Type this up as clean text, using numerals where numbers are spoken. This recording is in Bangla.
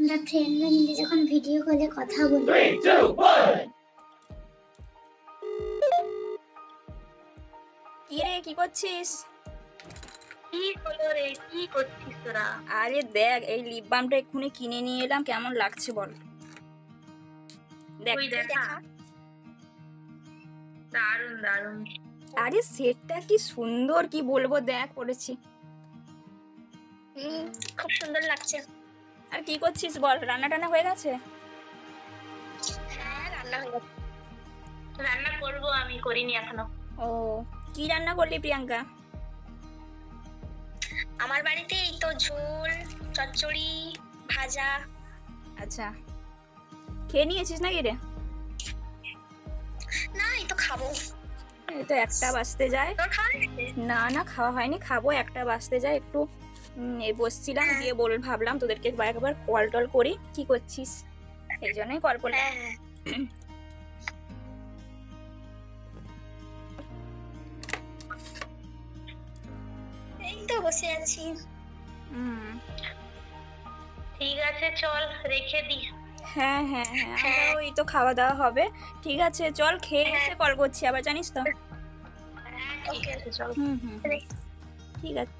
আমরা ফ্রেন্ডরা মিলে যখন ভিডিও কলে কথা বলি। কি রে, কি করছিস? কি হলো রে, কি করছিস তোরা? আরে দেখ, এই লিপ বামটা এক্ষুনি কিনে নিয়ে এলাম, কেমন লাগছে বল? দেখ, ওই দেখা, দারুন দারুন। আরে সেটটা কি সুন্দর, কি বলবো, দেখ করেছি। খুব সুন্দর লাগছে। আর কি করছিস বল? রান্না টান্না হয়ে গেছে? হ্যাঁ, রান্না হয়ে গেছে। রান্না করবো, আমি করিনি এখনো। ও, কি রান্না করলি প্রিয়াঙ্কা? আমার বাড়িতে এই তো ঝোল, চচ্চড়ি, ভাজা। আচ্ছা, খেয়ে নিয়েছিস নাকি রে? না, এই তো খাবো। এই তো 1টা বাজতে যায়। তোর খাওয়া গেছে? না না, খাওয়া হয়নি, খাবো। 1টা বাজতে যায়, একটু এই বসছিলাম, দিয়ে ভাবলাম তোদেরকে একবার কল টল করি, কি করছিস, এই জন্যই কল করলাম। হ্যাঁ, এই তো বসে আছি। ঠিক আছে, চল রেখে দি। হ্যাঁ হ্যাঁ হ্যাঁ, আমরাও এই তো খাওয়া দাওয়া হবে। ঠিক আছে, চল, খেয়ে এসে কল করছি আবার, জানিস তো। ঠিক আছে, চল। হুম, ঠিক আছে।